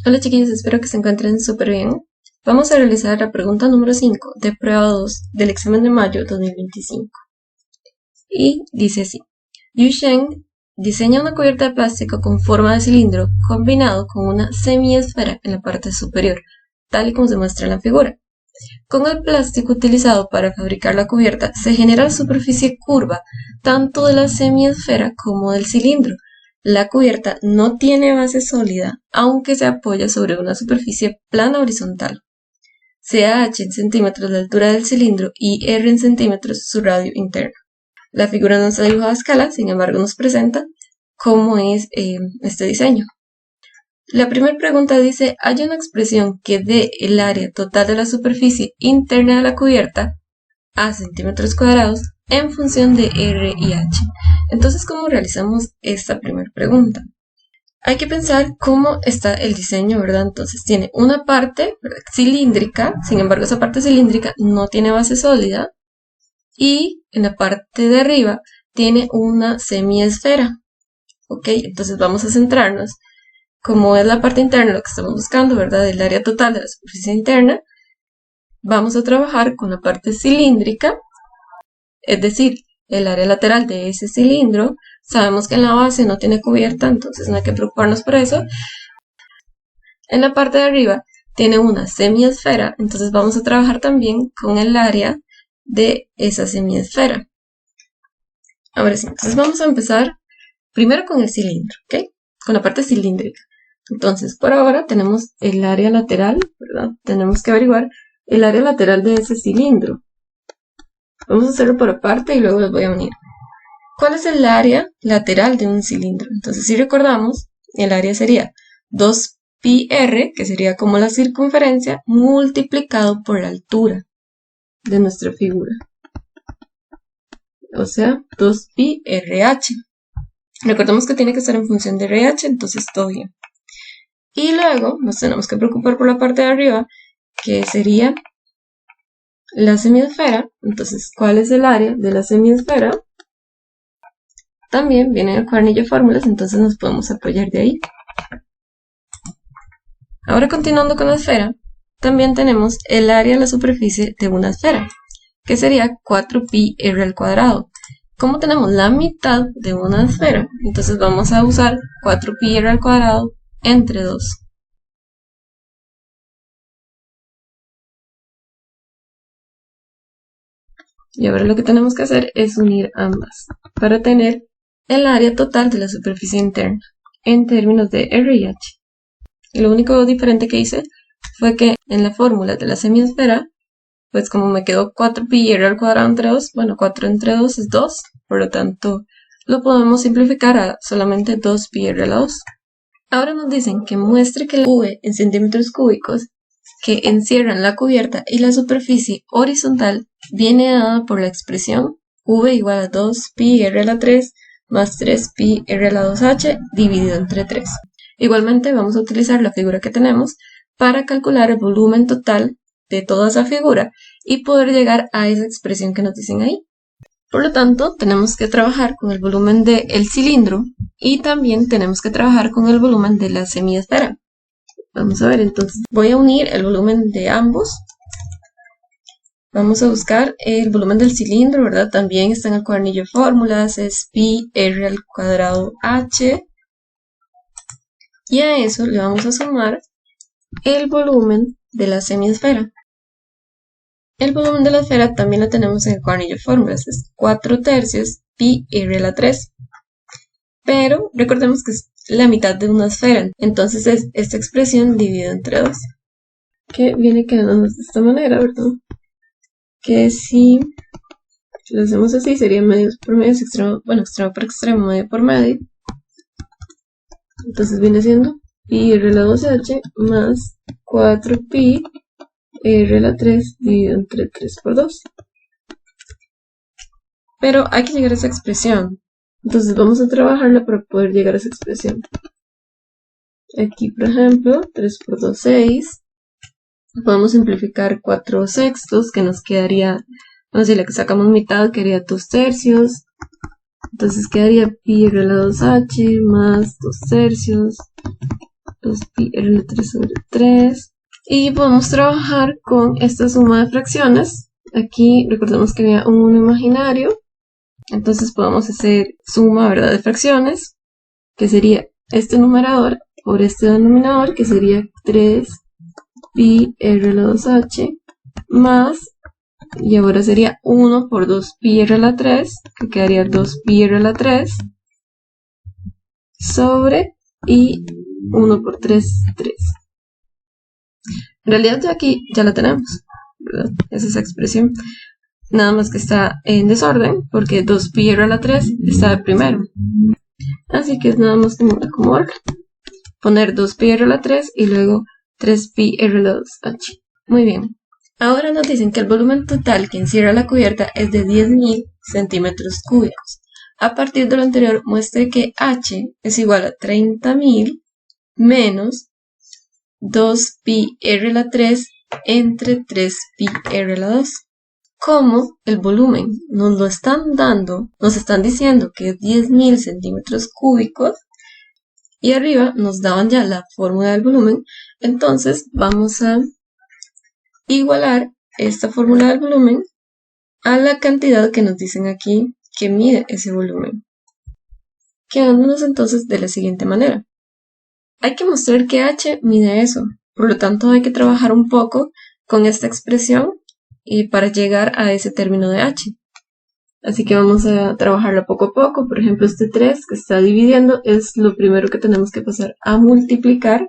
Hola chiquillos, espero que se encuentren súper bien. Vamos a realizar la pregunta número 5 de prueba 2 del examen de mayo 2025. Y dice así: Yu Sheng diseña una cubierta de plástico con forma de cilindro combinado con una semiesfera en la parte superior, tal y como se muestra en la figura. Con el plástico utilizado para fabricar la cubierta se genera la superficie curva tanto de la semiesfera como del cilindro. La cubierta no tiene base sólida, aunque se apoya sobre una superficie plana horizontal. Sea h en centímetros la altura del cilindro y r en centímetros su radio interno. La figura no está dibujada a escala, sin embargo nos presenta cómo es este diseño. La primera pregunta dice: hay una expresión que dé el área total de la superficie interna de la cubierta a centímetros cuadrados en función de r y h. Entonces, ¿cómo realizamos esta primera pregunta? Hay que pensar cómo está el diseño, ¿verdad? Entonces tiene una parte, ¿verdad?, cilíndrica, sin embargo esa parte cilíndrica no tiene base sólida, y en la parte de arriba tiene una semiesfera. ¿Ok? Entonces vamos a centrarnos, como es la parte interna lo que estamos buscando, ¿verdad?, el área total de la superficie interna. Vamos a trabajar con la parte cilíndrica, es decir, el área lateral de ese cilindro. Sabemos que en la base no tiene cubierta, entonces no hay que preocuparnos por eso. En la parte de arriba tiene una semiesfera, entonces vamos a trabajar también con el área de esa semiesfera. Ahora sí, entonces vamos a empezar primero con el cilindro, ¿ok? Con la parte cilíndrica. Entonces, por ahora tenemos el área lateral, ¿verdad? Tenemos que averiguar el área lateral de ese cilindro. Vamos a hacerlo por aparte y luego los voy a unir. ¿Cuál es el área lateral de un cilindro? Entonces, si recordamos, el área sería 2πr, que sería como la circunferencia, multiplicado por la altura de nuestra figura. O sea, 2πrh. Recordemos que tiene que estar en función de RH, entonces todo bien. Y luego nos tenemos que preocupar por la parte de arriba, que sería la semiesfera. Entonces, ¿cuál es el área de la semiesfera? También viene en el cuadernillo de fórmulas, entonces nos podemos apoyar de ahí. Ahora, continuando con la esfera, también tenemos el área de la superficie de una esfera, que sería 4πr al cuadrado. Como tenemos la mitad de una esfera, entonces vamos a usar 4πr al cuadrado entre 2. Y ahora lo que tenemos que hacer es unir ambas para tener el área total de la superficie interna en términos de r y h. Y lo único diferente que hice fue que en la fórmula de la semiesfera, pues como me quedó 4πr al cuadrado entre 2, bueno, 4 entre 2 es 2, por lo tanto lo podemos simplificar a solamente 2πr a la 2. Ahora nos dicen que muestre que la V en centímetros cúbicos que encierran la cubierta y la superficie horizontal viene dada por la expresión V igual a 2πr a la 3 más 3πr a la 2h dividido entre 3. Igualmente vamos a utilizar la figura que tenemos para calcular el volumen total de toda esa figura y poder llegar a esa expresión que nos dicen ahí. Por lo tanto, tenemos que trabajar con el volumen del cilindro y también tenemos que trabajar con el volumen de la semiesfera. Vamos a ver, entonces voy a unir el volumen de ambos. Vamos a buscar el volumen del cilindro, ¿verdad? También está en el cuadernillo de fórmulas, es πr al cuadrado h. Y a eso le vamos a sumar el volumen de la semiesfera. El volumen de la esfera también lo tenemos en el cuadernillo de fórmulas, es 4/3 πr a la 3. Pero recordemos que es la mitad de una esfera, entonces es esta expresión dividida entre 2. Que viene quedándonos de esta manera, ¿verdad? Que si lo hacemos así sería medio por medio, extremo por extremo, medio por medio. Entonces viene siendo πr a la 2h más 4πr a la 3 dividido entre 3 por 2. Pero hay que llegar a esa expresión. Entonces vamos a trabajarla para poder llegar a esa expresión. Aquí, por ejemplo, 3 por 2, 6. Podemos simplificar 4/6, que nos quedaría, bueno, si le sacamos mitad, quedaría 2/3. Entonces quedaría πr a la 2h más 2/3 2pi RL3 sobre 3. Y podemos trabajar con esta suma de fracciones. Aquí recordemos que había un 1 imaginario. Entonces podemos hacer suma, ¿verdad?, de fracciones, que sería este numerador por este denominador, que sería 3pi RL2H, más, y ahora sería 1 por 2pi RL3, que quedaría 2pi RL3, sobre, y 1 por 3, 3. En realidad ya aquí ya la tenemos, ¿verdad? Es esa expresión. Nada más que está en desorden, porque 2pi RL3 está de primero. Así que es nada más que acomodarlo. Poner 2pi RL3 y luego 3pi RL2H. Muy bien. Ahora nos dicen que el volumen total que encierra la cubierta es de 10.000 centímetros cúbicos. A partir de lo anterior, muestre que H es igual a 30.000 menos 2pi RL3 entre 3pi RL2. Como el volumen nos lo están dando, nos están diciendo que es 10.000 centímetros cúbicos y arriba nos daban ya la fórmula del volumen, entonces vamos a igualar esta fórmula del volumen a la cantidad que nos dicen aquí que mide ese volumen, quedándonos entonces de la siguiente manera. Hay que mostrar que H mide eso, por lo tanto hay que trabajar un poco con esta expresión y para llegar a ese término de H. Así que vamos a trabajarlo poco a poco. Por ejemplo, este 3 que está dividiendo es lo primero que tenemos que pasar a multiplicar,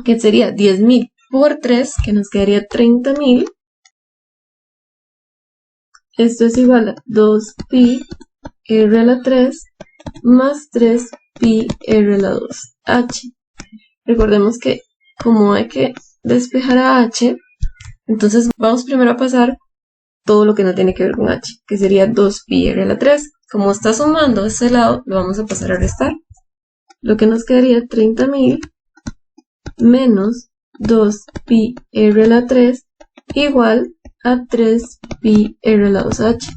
que sería 10.000 por 3, que nos quedaría 30.000. Esto es igual a 2pi RL3 más 3pi RL2H. Recordemos que como hay que despejar a H, entonces vamos primero a pasar todo lo que no tiene que ver con H, que sería 2pi RL3. Como está sumando este lado, lo vamos a pasar a restar. Lo que nos quedaría 30.000 menos 2pi RL3 igual a 3pi RL2H.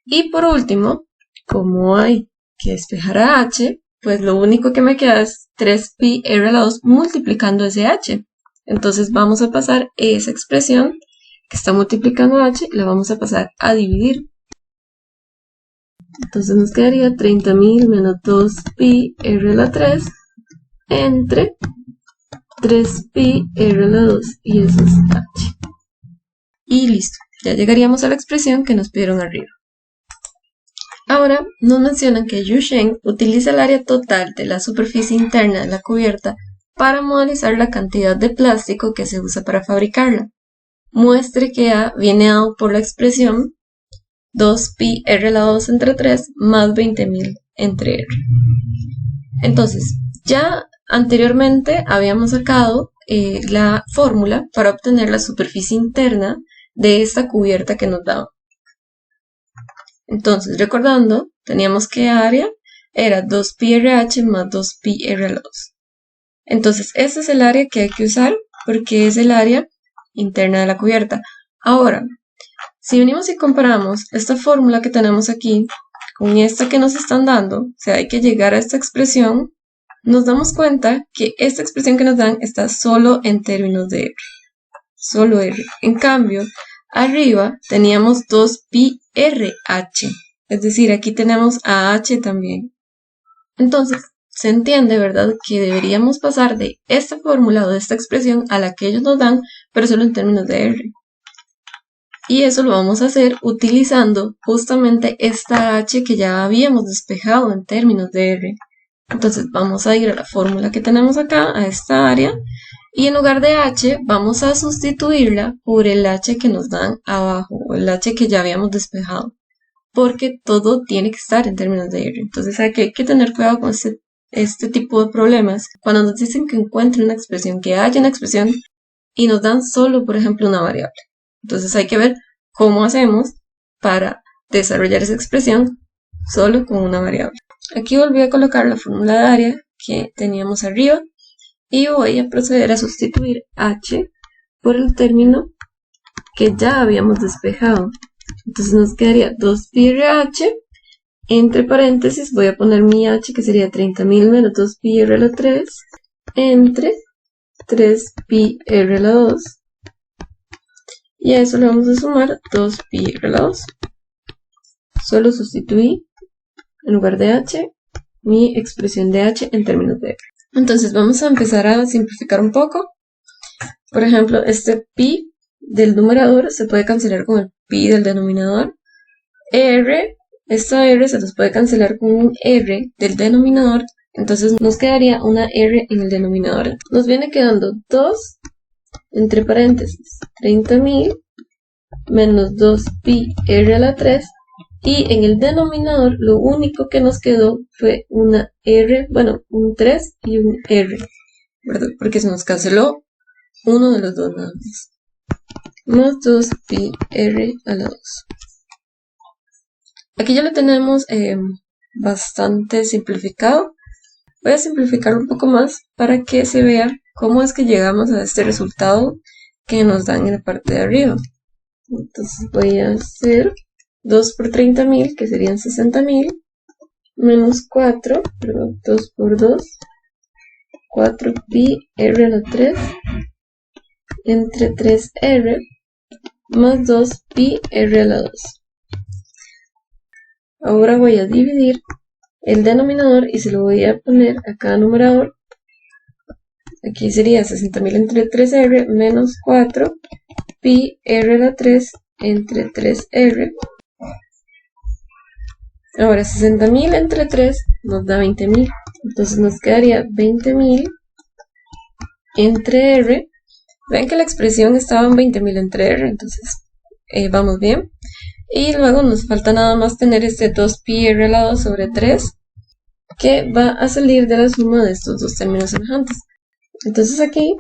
Y por último, como hay que despejar a H, pues lo único que me queda es 3pi RL2 multiplicando ese H. Entonces vamos a pasar esa expresión que está multiplicando H, la vamos a pasar a dividir. Entonces nos quedaría 30.000 menos 2pi RL3 entre 3pi RL2 y eso es H. Y listo, ya llegaríamos a la expresión que nos pidieron arriba. Ahora nos mencionan que Yusheng utiliza el área total de la superficie interna de la cubierta para modelizar la cantidad de plástico que se usa para fabricarla. Muestre que A viene dado por la expresión 2pi RL2 entre 3 más 20.000 entre R. Entonces, ya anteriormente habíamos sacado la fórmula para obtener la superficie interna de esta cubierta que nos daba. Entonces, recordando, teníamos que área era 2pi RH más 2pi RL2. Entonces, este es el área que hay que usar porque es el área interna de la cubierta. Ahora, si venimos y comparamos esta fórmula que tenemos aquí con esta que nos están dando, o sea, hay que llegar a esta expresión, nos damos cuenta que esta expresión que nos dan está solo en términos de R. Solo R. En cambio, arriba teníamos 2pi RH, es decir, aquí tenemos a H también. Entonces, se entiende, ¿verdad?, que deberíamos pasar de esta fórmula o de esta expresión a la que ellos nos dan, pero solo en términos de R. Y eso lo vamos a hacer utilizando justamente esta H que ya habíamos despejado en términos de R. Entonces vamos a ir a la fórmula que tenemos acá, a esta área, y en lugar de H vamos a sustituirla por el H que nos dan abajo, o el H que ya habíamos despejado, porque todo tiene que estar en términos de R. Entonces hay que tener cuidado con este tipo de problemas. Cuando nos dicen que encuentren una expresión, que haya una expresión, y nos dan solo, por ejemplo, una variable. Entonces hay que ver cómo hacemos para desarrollar esa expresión solo con una variable. Aquí volví a colocar la fórmula de área que teníamos arriba y voy a proceder a sustituir H por el término que ya habíamos despejado. Entonces nos quedaría 2pi RH, entre paréntesis voy a poner mi H que sería 30.000 menos 2pi RL3 entre 3pi r a la 2. Y a eso le vamos a sumar 2pi r a la 2. Solo sustituí en lugar de h mi expresión de h en términos de r. Entonces vamos a empezar a simplificar un poco. Por ejemplo, este pi del numerador se puede cancelar con el pi del denominador. Esta r se nos puede cancelar con un r del denominador. Entonces nos quedaría una r en el denominador. Nos viene quedando 2 entre paréntesis 30.000 menos 2pi r a la 3. Y en el denominador lo único que nos quedó fue una r, bueno, un 3 y un r, ¿verdad? Porque se nos canceló uno de los dos nada más. Más 2pi r a la 2. Aquí ya lo tenemos bastante simplificado. Voy a simplificarlo un poco más para que se vea cómo es que llegamos a este resultado que nos dan en la parte de arriba. Entonces voy a hacer 2 por 30.000, que serían 60.000, menos 4, perdón, 2 por 2, 4pi r a la 3, entre 3r, más 2pi r a la 2. Ahora voy a dividir el denominador y se lo voy a poner a cada numerador. Aquí sería 60.000 entre 3r, menos 4pi r a la 3, entre 3r. Ahora 60.000 entre 3 nos da 20.000. Entonces nos quedaría 20.000 entre r. Ven que la expresión estaba en 20.000 entre r, entonces vamos bien. Y luego nos falta nada más tener este 2pi r a la 2 sobre 3, que va a salir de la suma de estos dos términos semejantes. Entonces aquí,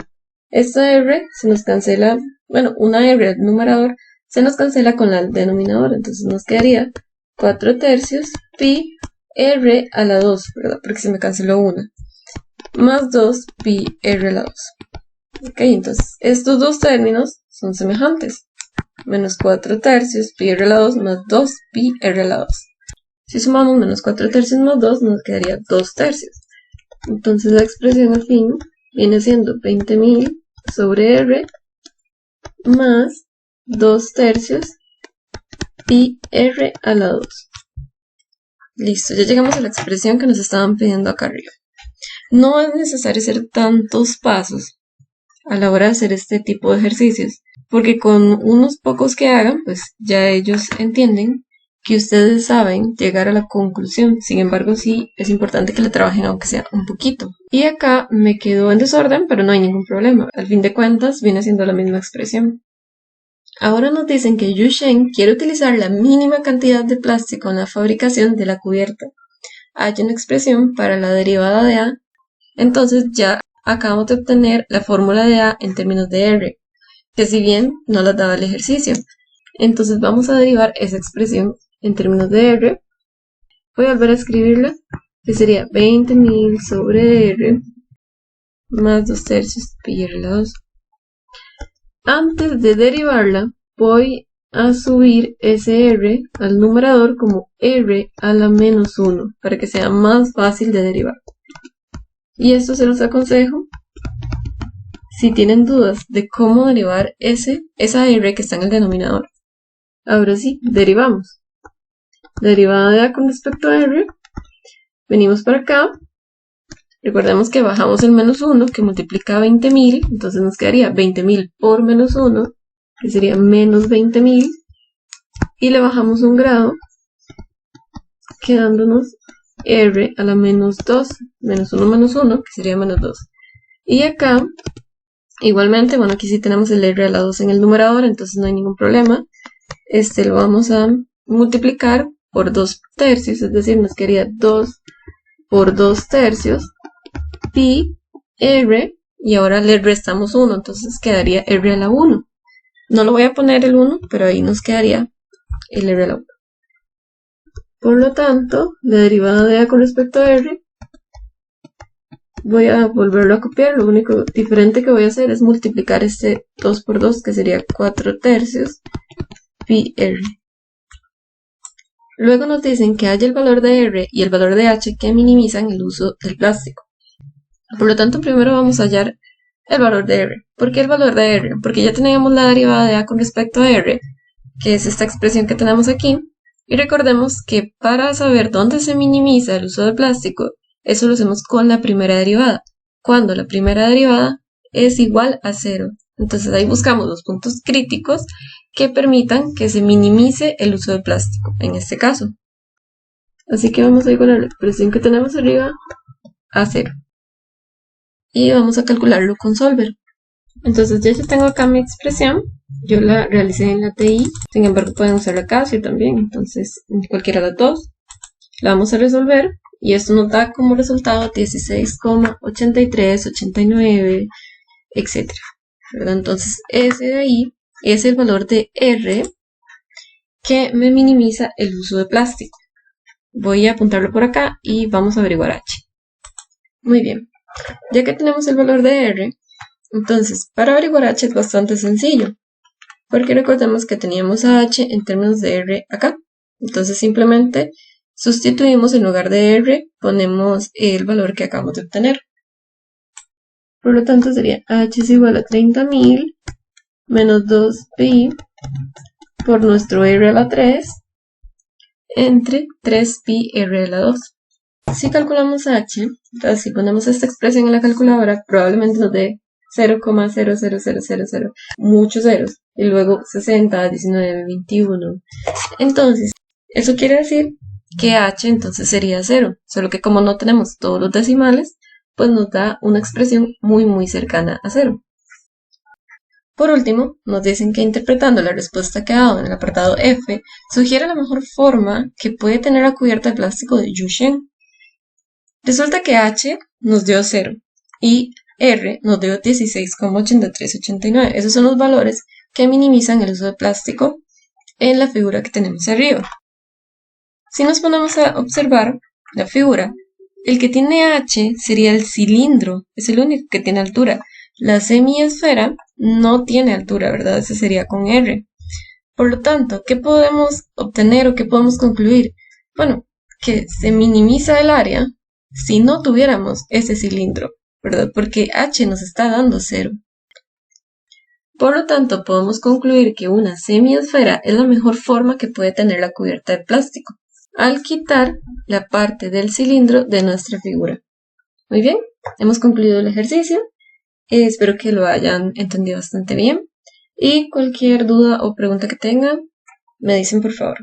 esta r se nos cancela, bueno, una r del numerador se nos cancela con la del denominador, entonces nos quedaría 4 tercios pi r a la 2, ¿verdad? Porque se me canceló una, más 2 pi r a la 2. Ok, entonces estos dos términos son semejantes. Menos 4 tercios pi r a la 2 más 2 pi r a la 2. Si sumamos menos 4 tercios más 2 nos quedaría 2 tercios. Entonces la expresión al fin viene siendo 20.000 sobre r más 2 tercios pi r a la 2. Listo, ya llegamos a la expresión que nos estaban pidiendo acá arriba. No es necesario hacer tantos pasos a la hora de hacer este tipo de ejercicios, porque con unos pocos que hagan, pues ya ellos entienden que ustedes saben llegar a la conclusión. Sin embargo, sí es importante que le trabajen aunque sea un poquito. Y acá me quedó en desorden, pero no hay ningún problema. Al fin de cuentas, viene siendo la misma expresión. Ahora nos dicen que Yu Shen quiere utilizar la mínima cantidad de plástico en la fabricación de la cubierta. Hay una expresión para la derivada de A. Entonces ya acabamos de obtener la fórmula de A en términos de R, que si bien no la daba el ejercicio. Entonces vamos a derivar esa expresión en términos de R. Voy a volver a escribirla, que sería 20.000 sobre R más 2 tercios pi r a la 2. Antes de derivarla, voy a subir ese R al numerador como R a la menos 1, para que sea más fácil de derivar. Y esto se los aconsejo si tienen dudas de cómo derivar esa R que está en el denominador. Ahora sí, derivamos. Derivada de A con respecto a R. Venimos para acá. Recordemos que bajamos el menos 1, que multiplica 20.000. Entonces nos quedaría 20.000 por menos 1, que sería menos 20.000. Y le bajamos un grado, quedándonos R a la menos 2. Menos 1 menos 1, que sería menos 2. Y acá, igualmente, bueno, aquí sí tenemos el R a la 2 en el numerador, entonces no hay ningún problema. Lo vamos a multiplicar por 2 tercios, es decir, nos quedaría 2 por 2 tercios pi r, y ahora le restamos 1, entonces quedaría r a la 1. No lo voy a poner el 1, pero ahí nos quedaría el r a la 1. Por lo tanto, la derivada de A con respecto a r, voy a volverlo a copiar. Lo único diferente que voy a hacer es multiplicar este 2 por 2, que sería 4 tercios pi r. Luego nos dicen que hay el valor de R y el valor de H que minimizan el uso del plástico. Por lo tanto, primero vamos a hallar el valor de R. ¿Por qué el valor de R? Porque ya teníamos la derivada de A con respecto a R, que es esta expresión que tenemos aquí. Y recordemos que para saber dónde se minimiza el uso del plástico, eso lo hacemos con la primera derivada, cuando la primera derivada es igual a 0. Entonces ahí buscamos los puntos críticos que permitan que se minimice el uso del plástico, en este caso. Así que vamos a igualar la expresión que tenemos arriba a 0. Y vamos a calcularlo con Solver. Entonces ya yo tengo acá mi expresión, yo la realicé en la TI, sin embargo pueden usar la Casio también, entonces en cualquiera de las dos. La vamos a resolver y esto nos da como resultado 16,8389, etc. Entonces ese de ahí es el valor de R que me minimiza el uso de plástico. Voy a apuntarlo por acá y vamos a averiguar H. Muy bien, ya que tenemos el valor de R, entonces para averiguar H es bastante sencillo, porque recordemos que teníamos a H en términos de R acá. Entonces simplemente sustituimos en lugar de R, ponemos el valor que acabamos de obtener. Por lo tanto sería H es igual a 30.000 menos 2pi por nuestro R a la 3 entre 3pi R a la 2. Si calculamos H, entonces si ponemos esta expresión en la calculadora, probablemente nos dé 0,00000, muchos ceros, y luego 60, 19, 21. Entonces, eso quiere decir que H entonces sería 0, solo que como no tenemos todos los decimales, pues nos da una expresión muy cercana a 0. Por último, nos dicen que interpretando la respuesta que ha dado en el apartado F, sugiere la mejor forma que puede tener la cubierta de plástico de Yusheng. Resulta que H nos dio 0 y R nos dio 16,8389. Esos son los valores que minimizan el uso de plástico en la figura que tenemos arriba. Si nos ponemos a observar la figura, el que tiene H sería el cilindro, es el único que tiene altura. La semiesfera no tiene altura, ¿verdad? Ese sería con R. Por lo tanto, ¿qué podemos obtener o qué podemos concluir? Bueno, que se minimiza el área si no tuviéramos ese cilindro, ¿verdad? Porque H nos está dando 0. Por lo tanto, podemos concluir que una semiesfera es la mejor forma que puede tener la cubierta de plástico, al quitar la parte del cilindro de nuestra figura. Muy bien, hemos concluido el ejercicio. Espero que lo hayan entendido bastante bien. Y cualquier duda o pregunta que tengan, me dicen por favor.